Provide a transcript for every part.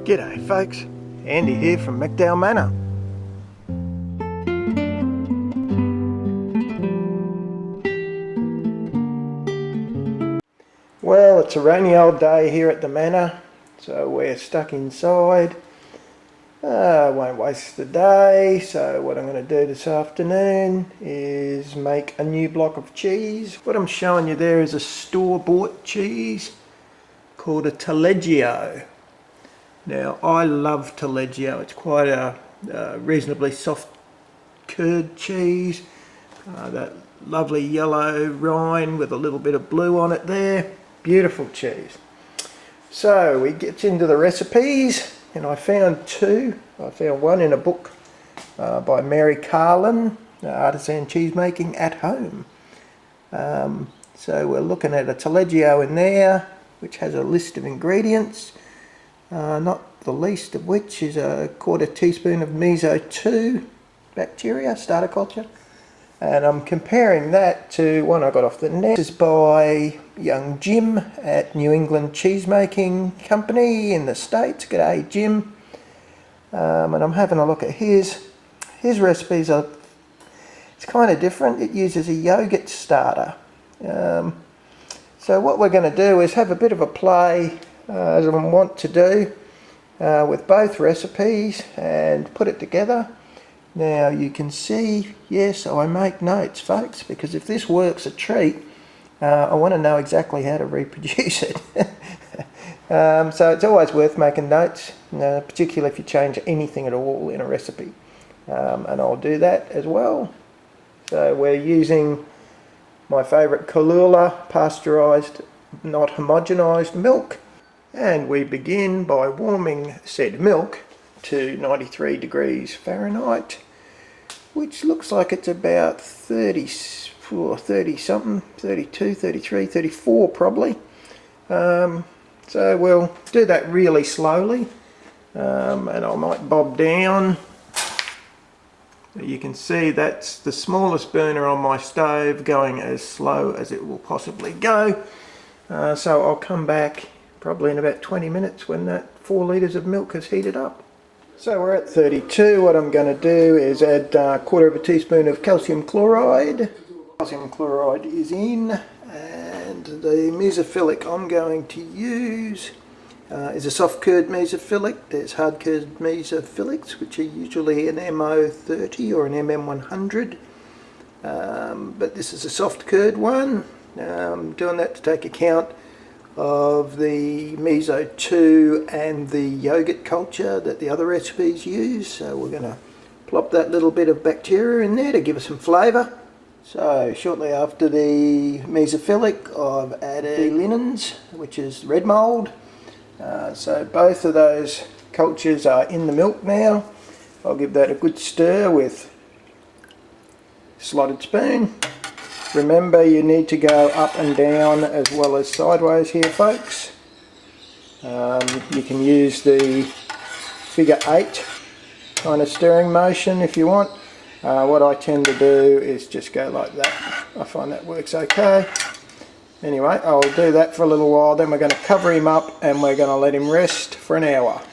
G'day folks, Andy here from McDowall Manor. Well, it's a rainy old day here at the Manor, so we're stuck inside. I won't waste the day, so what I'm going to do this afternoon is make a new block of cheese. What I'm showing you there is a store-bought cheese called a Taleggio. Now, I love Taleggio. It's quite a reasonably soft curd cheese. That lovely yellow rind with a little bit of blue on it there. Beautiful cheese. So we get into the recipes, and I found two. I found one in a book by Mary Carlin, Artisan Cheese Making at Home. So we're looking at a Taleggio in there, which has a list of ingredients. Not the least of which is a 1/4 teaspoon of meso-2 bacteria, starter culture. And I'm comparing that to one I got off the net. This is by young Jim at New England Cheesemaking Company in the States. G'day Jim. And I'm having a look at his recipes. It's kind of different. It uses a yogurt starter. So what we're going to do is have a bit of a play, as I want to do, with both recipes and put it together. Now you can see, yes, I make notes folks, because if this works a treat, I want to know exactly how to reproduce it. So it's always worth making notes, particularly if you change anything at all in a recipe. And I'll do that as well. So we're using my favourite Kahlua pasteurised, not homogenised milk. And we begin by warming said milk to 93 degrees Fahrenheit, which looks like it's about 30 something, 32, 33, 34 probably. So we'll do that really slowly, and I might bob down. You can see that's the smallest burner on my stove, going as slow as it will possibly go. So I'll come back probably in about 20 minutes when that 4 litres of milk has heated up. So we're at 32. What I'm going to do is add 1/4 teaspoon of calcium chloride. Calcium chloride is in, and the mesophilic I'm going to use is a soft curd mesophilic. There's hard curd mesophilics, which are usually an MO30 or an MM100, but this is a soft curd one. I'm doing that to take account of the meso-2 and the yogurt culture that the other recipes use. So we're going to plop that little bit of bacteria in there to give us some flavour. So shortly after the mesophilic, I've added linens, which is red mould. So both of those cultures are in the milk now. I'll give that a good stir with slotted spoon. Remember, you need to go up and down as well as sideways here folks. You can use the figure 8 kind of stirring motion if you want. What I tend to do is just go like that. I find that works okay. Anyway, I'll do that for a little while, then we're going to cover him up and we're going to let him rest for an hour.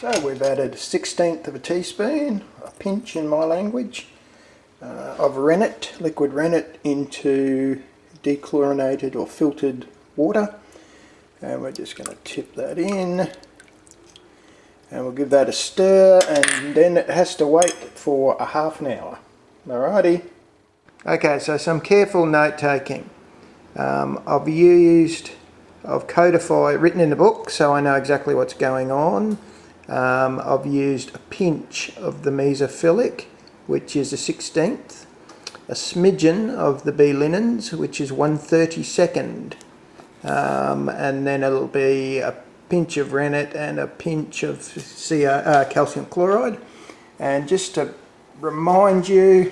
So we've added 1/16 teaspoon, a pinch in my language, of rennet, liquid rennet, into dechlorinated or filtered water, and we're just going to tip that in, and we'll give that a stir, and then it has to wait for a half an hour. Alrighty. Okay, so some careful note taking. I've codified, written in the book, so I know exactly what's going on. I've used a pinch of the mesophilic, which is a 1/16, a smidgen of the B linens, which is 1/32, and then it'll be a pinch of rennet and a pinch of calcium chloride. And just to remind you,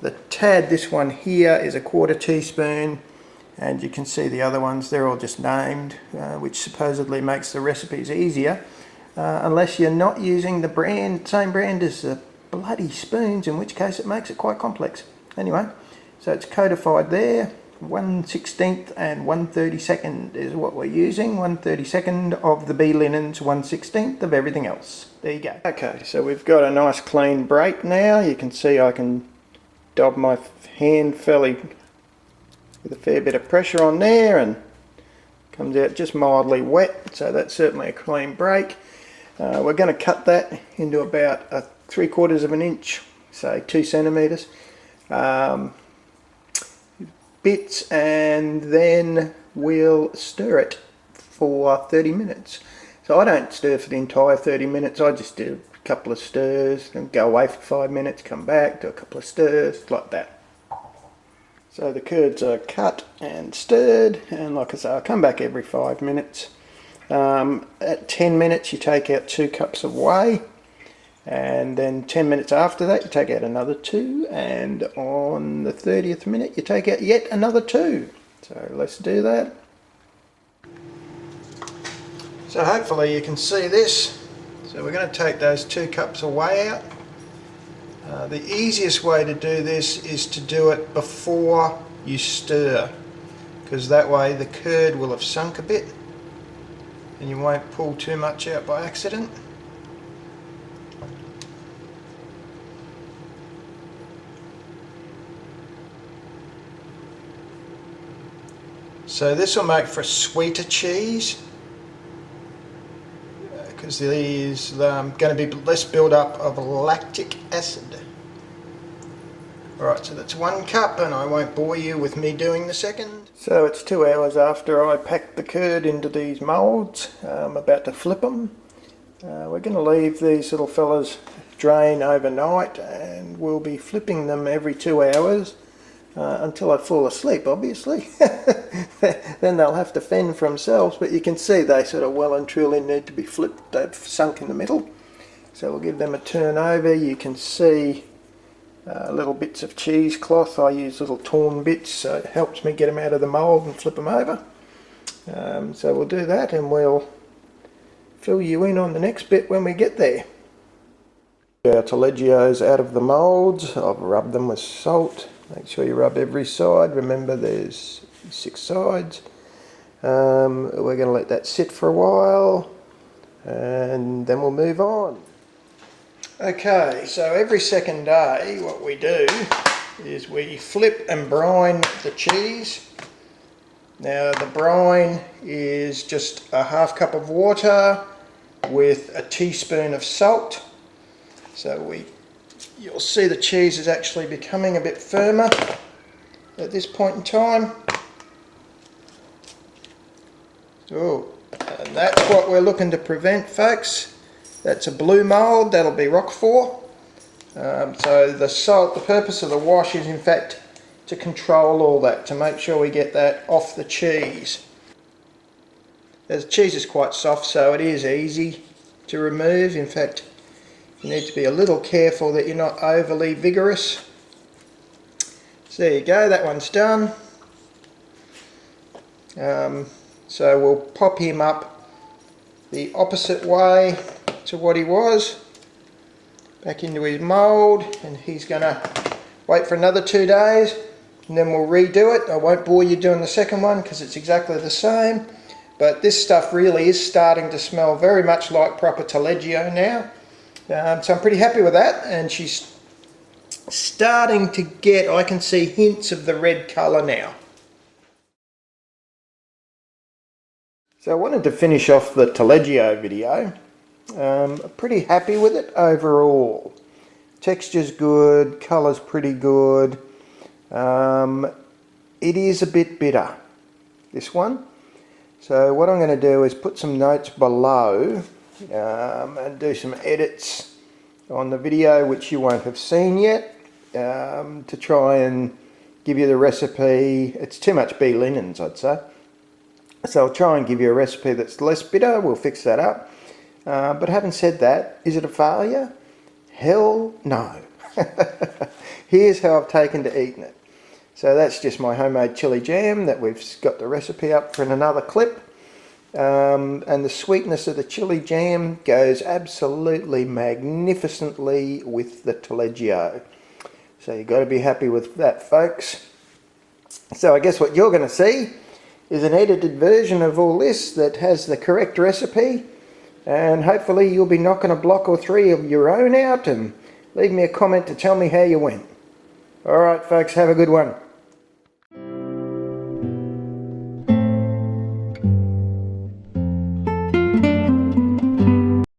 the tad, this one here is a 1/4 teaspoon, and you can see the other ones, they're all just named, which supposedly makes the recipes easier, unless you're not using the same brand as the bloody spoons, in which case it makes it quite complex. Anyway, so it's codified there. 1/16 and 1/32 is what we're using. 1/32 of the bee linens, 1/16 of everything else. There you go. Okay, so we've got a nice clean break now. You can see I can dab my hand fairly with a fair bit of pressure on there, and comes out just mildly wet, so that's certainly a clean break. We're going to cut that into about a 3/4 of an inch, say 2 centimeters bits, and then we'll stir it for 30 minutes. So I don't stir for the entire 30 minutes, I just do a couple of stirs and go away for 5 minutes, come back, do a couple of stirs, like that. So the curds are cut and stirred, and like I say, I'll come back every 5 minutes. At 10 minutes you take out 2 cups of whey, and then 10 minutes after that you take out another 2, and on the 30th minute you take out yet another 2. So let's do that. So hopefully you can see this. So we're going to take those 2 cups of whey out. The easiest way to do this is to do it before you stir, because that way the curd will have sunk a bit and you won't pull too much out by accident. So this will make for a sweeter cheese, because there's going to be less build-up of lactic acid. Alright, so that's 1 cup, and I won't bore you with me doing the second. So it's 2 hours after I packed the curd into these moulds. I'm about to flip them. We're going to leave these little fellas drain overnight, and we'll be flipping them every 2 hours until I fall asleep, obviously. Then they'll have to fend for themselves, but you can see they sort of well and truly need to be flipped. They've sunk in the middle. So we'll give them a turn over. You can see little bits of cheesecloth. I use little torn bits, so it helps me get them out of the mould and flip them over. So we'll do that, and we'll fill you in on the next bit when we get there. Our Taleggio's out of the moulds. I've rubbed them with salt. Make sure you rub every side. Remember there's 6 sides. We're going to let that sit for a while, and then we'll move on. Okay, so every second day what we do is we flip and brine the cheese. Now the brine is just a 1/2 cup of water with a teaspoon of salt. So you'll see the cheese is actually becoming a bit firmer at this point in time. Oh, and that's what we're looking to prevent, folks. That's a blue mould, that'll be Roquefort. So the salt, the purpose of the wash is in fact to control all that, to make sure we get that off the cheese. The cheese is quite soft, so it is easy to remove. In fact, you need to be a little careful that you're not overly vigorous. So there you go, that one's done. So we'll pop him up the opposite way to what he was, back into his mould, and he's going to wait for another 2 days, and then we'll redo it. I won't bore you doing the second one because it's exactly the same, but this stuff really is starting to smell very much like proper Taleggio now. So I'm pretty happy with that, and she's starting to get, I can see hints of the red colour now. So I wanted to finish off the Taleggio video. Pretty happy with it overall. Texture's good, colour's pretty good. It is a bit bitter, this one. So what I'm going to do is put some notes below and do some edits on the video which you won't have seen yet, to try and give you the recipe. It's too much bee linens, I'd say. So I'll try and give you a recipe that's less bitter. We'll fix that up. But having said that, is it a failure? Hell no. Here's how I've taken to eating it. So that's just my homemade chili jam that we've got the recipe up for in another clip. And the sweetness of the chili jam goes absolutely magnificently with the Taleggio. So you've got to be happy with that, folks. So I guess what you're going to see is an edited version of all this that has the correct recipe, and hopefully you'll be knocking a block or three of your own out and leave me a comment to tell me how you went. Alright folks, have a good one.